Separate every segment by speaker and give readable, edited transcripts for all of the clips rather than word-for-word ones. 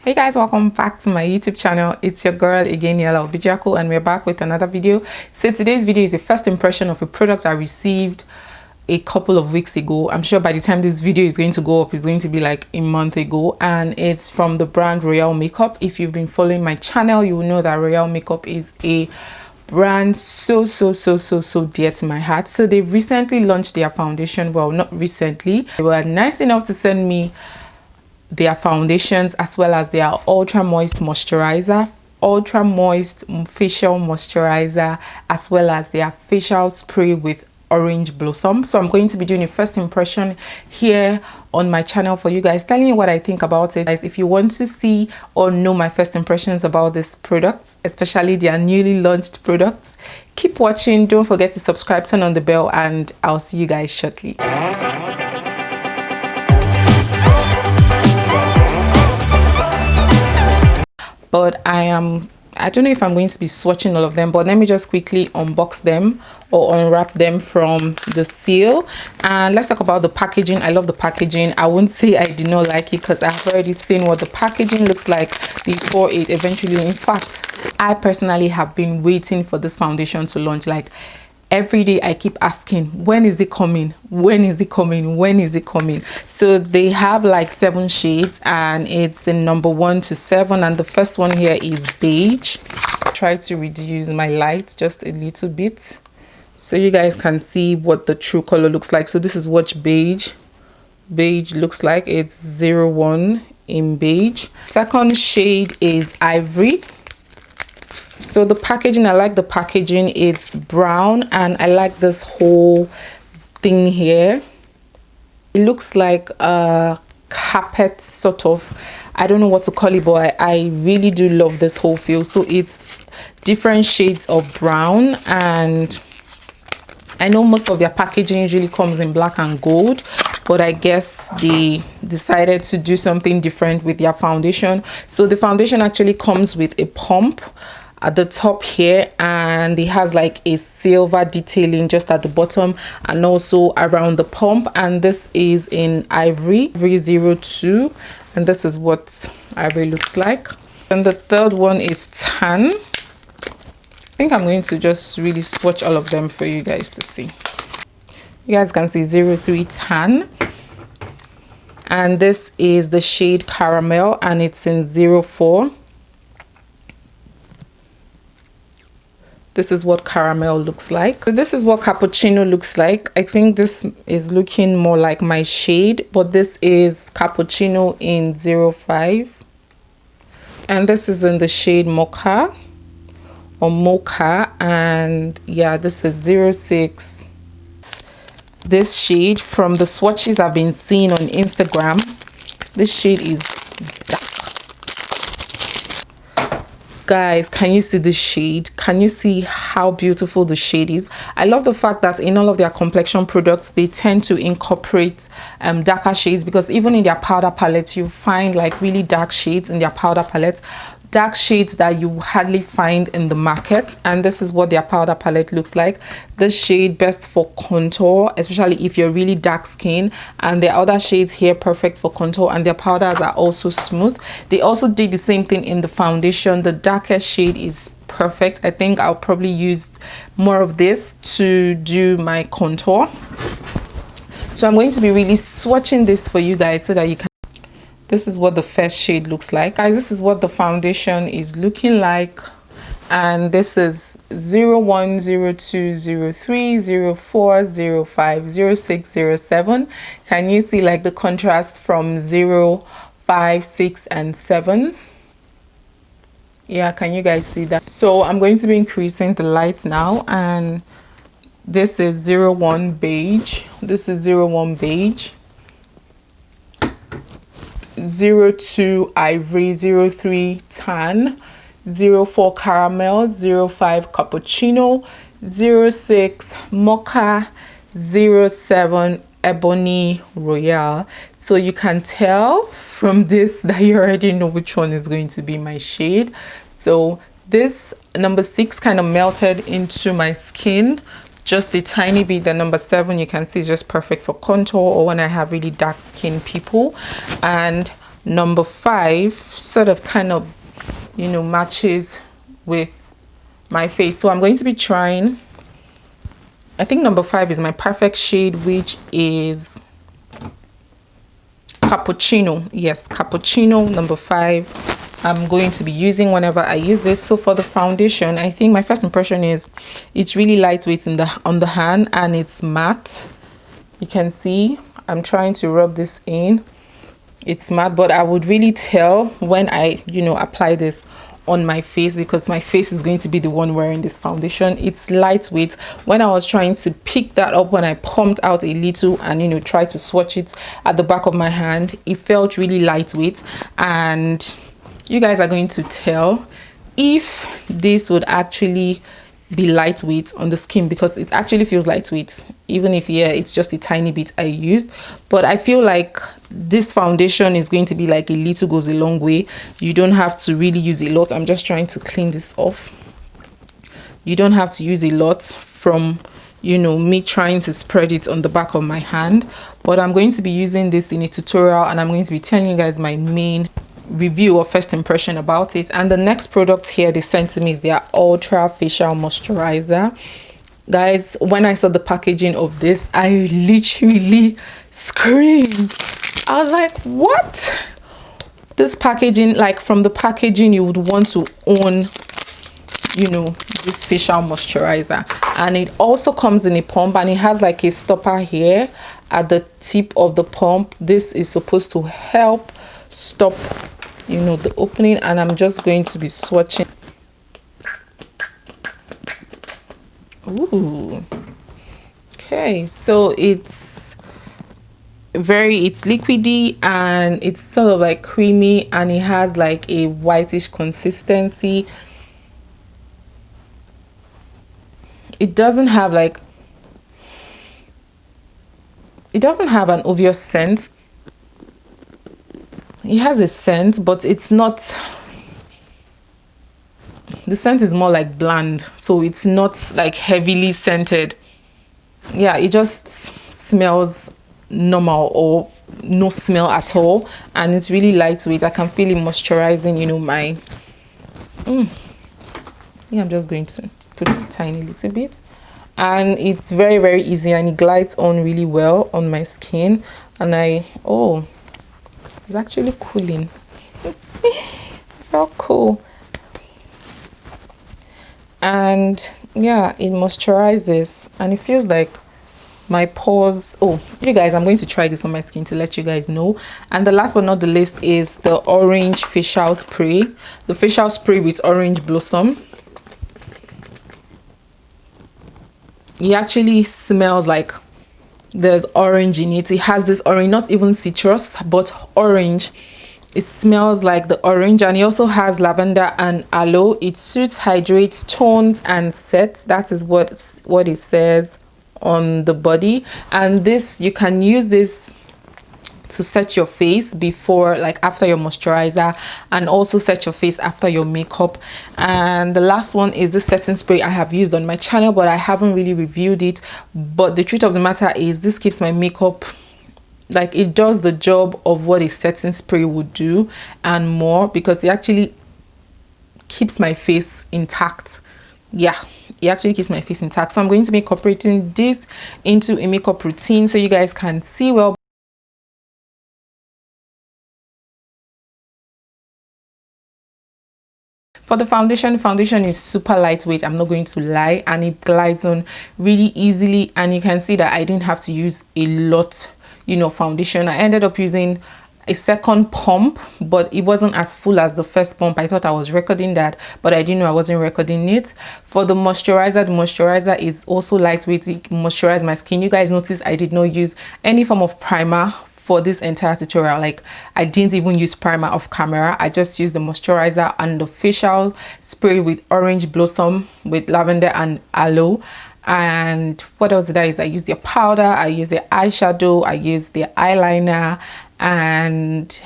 Speaker 1: Hey guys, welcome back to my YouTube channel. It's your girl again, Niella, and we're back with another video. So today's video is the first impression of a product I received a couple of weeks ago. I'm sure by the time this video is going to go up, it's going to be like a month ago, and it's from the brand Royale Makeup. If you've been following my channel, you will know that Royale Makeup is a brand so dear to my heart. So they recently launched their foundation. Well, not recently, they were nice enough to send me their foundations as well as their ultra moist moisturizer, ultra moist facial moisturizer, as well as their facial spray with orange blossom. So I'm going to be doing a first impression here on my channel for you guys, telling you what I think about it. Guys, if you want to see or know my first impressions about this product, especially their newly launched products, keep watching. Don't forget to subscribe, turn on the bell, and I'll see you guys shortly. But I don't know if I'm going to be swatching all of them, but let me just quickly unbox them or unwrap them from the seal. And let's talk about the packaging. I love the packaging. I won't say I did not like it because I've already seen what the packaging looks like before it eventually. In fact, I personally have been waiting for this foundation to launch. Like every day I keep asking, when is it coming? When is it coming? When is it coming? So they have like 7 shades and it's in number 1 to 7, and the first one here is beige. Try to reduce my light just a little bit so you guys can see what the true color looks like. So this is what beige looks like. It's 01 in beige. Second shade is ivory. So the packaging, I like the packaging. It's brown and I like this whole thing here. It looks like a carpet sort of. I don't know what to call it, but I really do love this whole feel. So it's different shades of brown, and I know most of their packaging usually comes in black and gold, but I guess they decided to do something different with their foundation. So the foundation actually comes with a pump at the top here, and it has like a silver detailing just at the bottom and also around the pump, and this is in ivory 02, and this is what ivory looks like. And the third one is tan. I think I'm going to just really swatch all of them for you guys to see. You guys can see 03 tan, and this is the shade caramel and it's in 04. This is what caramel looks like. So this is what cappuccino looks like. I think this is looking more like my shade, but this is cappuccino in 05. And this is in the shade mocha or mocha. And yeah, this is 06. This shade from the swatches I've been seeing on Instagram, this shade is dark. Guys, can you see the shade? Can you see how beautiful the shade is? I love the fact that in all of their complexion products, they tend to incorporate darker shades, because even in their powder palette, you find like really dark shades in their powder palette, dark shades that you hardly find in the market. And this is what their powder palette looks like. This shade best for contour, especially if you're really dark skin, and the other shades here perfect for contour, and their powders are also smooth. They also did the same thing in the foundation. The darkest shade is perfect. I think I'll probably use more of this to do my contour. So I'm going to be really swatching this for you guys so that you can. This is what the first shade looks like. Guys, this is what the foundation is looking like. And this is 01, 02, 03, 04, 05, 06, 07. Can you see like the contrast from 0, 5, 6, and 7? Yeah, can you guys see that? So I'm going to be increasing the light now. And this is 01 beige. This is 01 beige. 02 ivory, 03 tan, 04 caramel, 05 cappuccino, 06 mocha, 07 ebony royale. So you can tell from this that you already know which one is going to be my shade. So this number 6 kind of melted into my skin just a tiny bit. The number 7 you can see is just perfect for contour or when I have really dark skin people. And number 5 sort of kind of, you know, matches with my face. So I'm going to be trying, I think number 5 is my perfect shade, which is Cappuccino. Yes, Cappuccino number 5. I'm going to be using whenever I use this. So for the foundation, I think my first impression is it's really lightweight on the hand, and it's matte. You can see I'm trying to rub this in. It's matte, but I would really tell when I, you know, apply this on my face, because my face is going to be the one wearing this foundation. It's lightweight. When I was trying to pick that up, when I pumped out a little and, you know, try to swatch it at the back of my hand, it felt really lightweight. And you guys are going to tell if this would actually be lightweight on the skin, because it actually feels lightweight, even if, yeah, it's just a tiny bit I used. But I feel like this foundation is going to be like a little goes a long way. You don't have to really use a lot. I'm just trying to clean this off. You don't have to use a lot from, you know, me trying to spread it on the back of my hand. But I'm going to be using this in a tutorial, and I'm going to be telling you guys my main review or first impression about it. And the next product here they sent to me is their Ultra Facial Moisturizer. Guys, when I saw the packaging of this, I literally screamed. I was like, what? This packaging, like from the packaging you would want to own, you know, this facial moisturizer. And it also comes in a pump, and it has like a stopper here at the tip of the pump. This is supposed to help stop, you know, the opening. And I'm just going to be swatching. Ooh, okay, so it's liquidy, and it's sort of like creamy, and it has like a whitish consistency. It doesn't have an obvious scent. It has a scent, but it's not, the scent is more like bland, so it's not like heavily scented. Yeah, it just smells normal or no smell at all, and it's really lightweight. I can feel it moisturizing, you know, my yeah, I'm just going to put a tiny little bit, and it's very, very easy, and it glides on really well on my skin. And it's actually cooling. It felt cool. And yeah, it moisturizes, and it feels like my pores. Oh, you guys, I'm going to try this on my skin to let you guys know. And the last but not the least is the orange facial spray, the facial spray with orange blossom. It actually smells like there's orange in it. It has this orange, not even citrus, but orange. It smells like the orange, and it also has lavender and aloe. It suits, hydrates, tones, and sets. That is what it says on the body. And this, you can use this to set your face before, like after your moisturizer, and also set your face after your makeup. And the last one is the setting spray I have used on my channel, but I haven't really reviewed it. But the truth of the matter is, this keeps my makeup, like, it does the job of what a setting spray would do and more, because it actually keeps my face intact. Yeah, it actually keeps my face intact. So I'm going to be incorporating this into a makeup routine so you guys can see well. For the foundation is super lightweight, I'm not going to lie, and it glides on really easily. And you can see that I didn't have to use a lot, you know, foundation. I ended up using a second pump, but it wasn't as full as the first pump. I thought I was recording that, but I didn't know I wasn't recording it. For the moisturizer is also lightweight. It moisturized my skin. You guys notice I did not use any form of primer for this entire tutorial. Like, I didn't even use primer off camera. I just used the moisturizer and the facial spray with orange blossom with lavender and aloe. And what else did I use? I used the powder, I used the eyeshadow, I used the eyeliner, and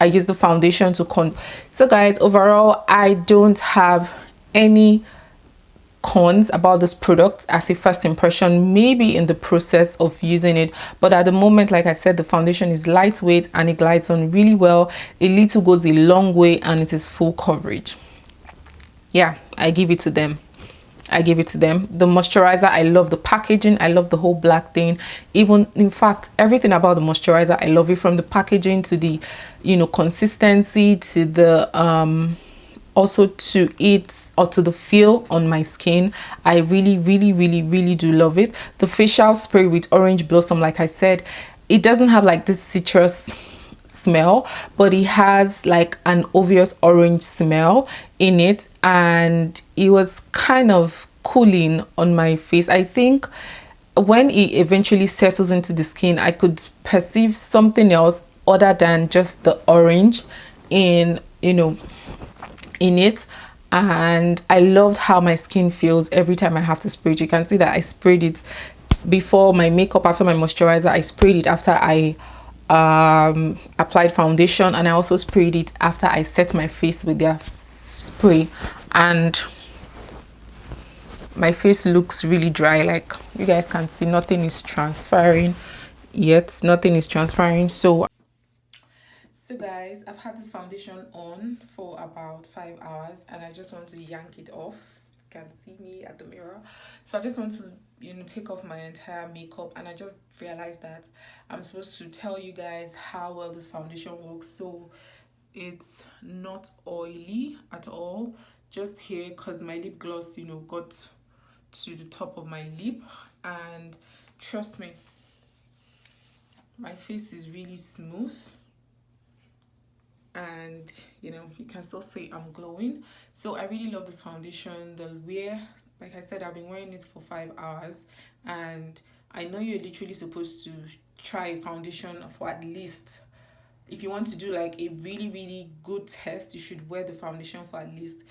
Speaker 1: I used the foundation to so guys, overall, I don't have any cons about this product as a first impression, maybe in the process of using it, but at the moment, like I said, the foundation is lightweight and it glides on really well. A little goes a long way and it is full coverage. Yeah, I give it to them. I give it to them. The moisturizer, I love the packaging. I love the whole black thing. Even, in fact, everything about the moisturizer, I love it, from the packaging to the, you know, consistency, to the also to it, or to the feel on my skin. I really do love it. The facial spray with orange blossom, like I said, it doesn't have like this citrus smell, but it has like an obvious orange smell in it, and it was kind of cooling on my face. I think when it eventually settles into the skin, I could perceive something else other than just the orange in, you know, in it. And I loved how my skin feels every time I have to spray it. You can see that I sprayed it before my makeup, after my moisturizer. I sprayed it after I applied foundation, and I also sprayed it after I set my face with their spray, and my face looks really dry. Like you guys can see, nothing is transferring yet. Nothing is transferring. So guys, I've had this foundation on for about 5 hours and I just want to yank it off. You can see me at the mirror. So I just want to, you know, take off my entire makeup, and I just realized that I'm supposed to tell you guys how well this foundation works. So it's not oily at all, just here, because my lip gloss, you know, got to the top of my lip, and trust me, my face is really smooth, and you know, you can still say I'm glowing. So I really love this foundation. The wear, like I said, I've been wearing it for 5 hours, and I know you're literally supposed to try a foundation for at least, if you want to do like a really good test, you should wear the foundation for at least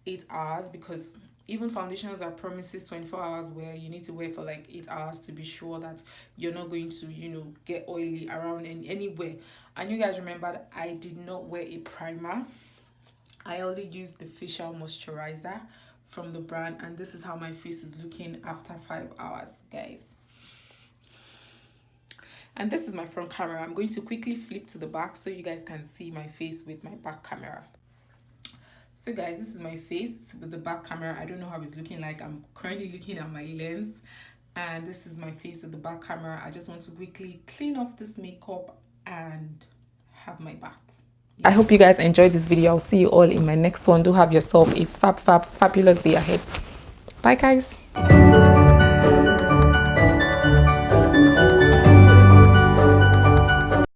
Speaker 1: 8 hours, because even foundations are promises 24 hours where you need to wear for like 8 hours to be sure that you're not going to, you know, get oily around anywhere. And you guys remember that I did not wear a primer. I only used the facial moisturizer from the brand, and this is how my face is looking after 5 hours, guys. And this is my front camera. I'm going to quickly flip to the back so you guys can see my face with my back camera. So guys, this is my face with the back camera. I don't know how it's looking like. I'm currently looking at my lens, and this is my face with the back camera. I just want to quickly clean off this makeup and have my bath. I hope you guys enjoyed this video. I'll see you all in my next one. Do have yourself a fabulous day ahead. Bye guys.